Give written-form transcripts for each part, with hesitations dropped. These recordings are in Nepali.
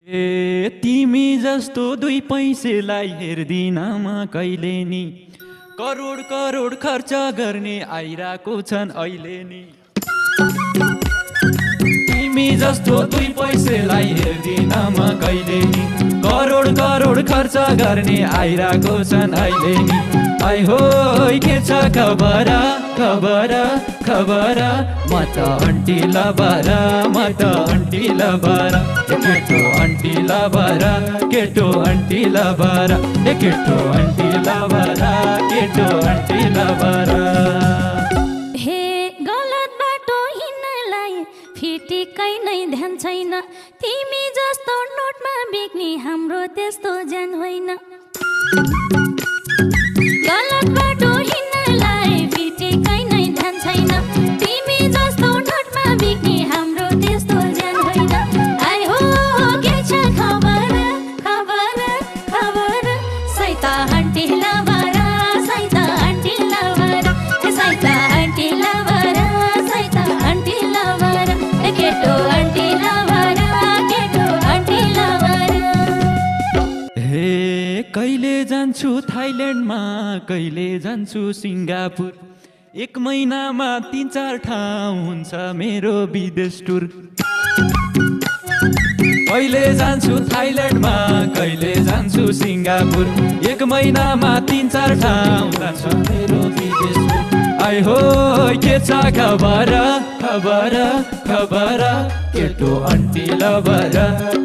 ए तिमी जस्तो दुई पैसेलाई हेर्दिन म कहिले नि करोड करोड खर्च गर्ने आइरहेको छन् अहिले नि तिमी जस्तो दुई पैसेलाई हेर्दिन म कहिले नि करोड करोड खर्च गर्ने आइरहेको छन् अहिले नि आइ हो के छ खबर खबर खबर म त आन्टी लबर म त आन्टी लबर केटो आन्टी लबर केटो आन्टी लबर केटो आन्टी लबर केटो आन्टी लबर हे गलत बाटो हिँड्नलाई फिटिकै नै ध्यान छैन तिमी जस्तो नोटमा बिक्ने हाम्रो त्यस्तो ज्यान होइन गलत बाटो हिँड्नलाई फिटिकै नै ध्यान छैन तिमी जस्तो नोटमा बिक्ने हाम्रो त्यस्तो ज्यान होइन आइ हो के छ खबर खबर खबर सैता आन्टी लबर सैता आन्टी लबर सैता आन्टी लबर सैता आन्टी लबर केटो आन्टी लबर केटो आन्टी लबर हे कहिले जान्छु थाइल्यान्डमा कहिले जान्छु सिङ्गापुर एक महिनामा 3-4 ठाउँ हुन्छ मेरो विदेश टुर कहिले जान्छु थाइल्यान्डमा कहिले जान्छु सिङ्गापुर एक महिनामा 3-4 ठाउँ जान्छु मेरो विदेश टुर आइ हो के छ खबर खबर खबर केटो आन्टी लबर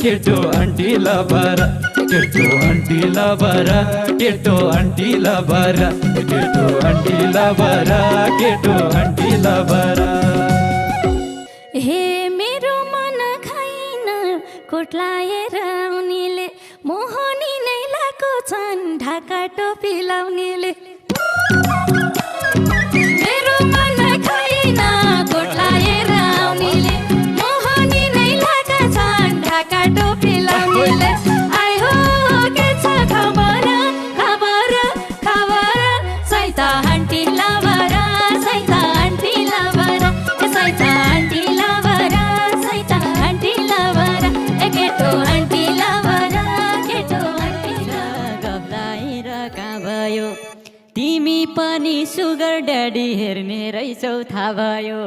केटो आन्टी लबर केटो आन्टी लबर केटो आन्टी लबर केटो आन्टी लबर केटो आन्टी लबर हे मेरो मन खाइन कोट्लाएर उनीले मोहनी नै लाएको छन् ढाका टोपी लाउनेले मेरो मन खाइन कोट्लाएर उनीले मोहनी नै लाएका छन् ढाका टोपी लाउनेले आइ हो के छ खबर खबर खबर सैता आन्टी लबर सैता आन्टी लबर सैता आन्टी लबर सैता आन्टी लबर केटो आन्टी लबर केटो आन्टी गब्लाएर कहाँ भयो तिमी पनि सुगर ड्याडी हेर्ने रहेछौ थाहा भयो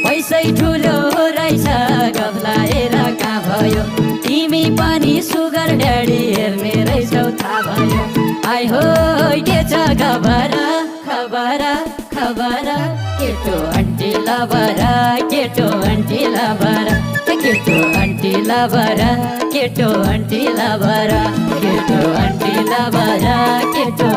पैसै ठुलो रहेछ गब्लाएर कहाँ भयो तिमी पनि सुगर ड्याडी हेर्ने रहेछौ थाहा भयो आइ हो के छ खबर खबर खबर केटो आन्टी लबर केटो आन्टी लबर केटो आन्टी लबर केटो आन्टी लबर केटो आन्टी लबर केटो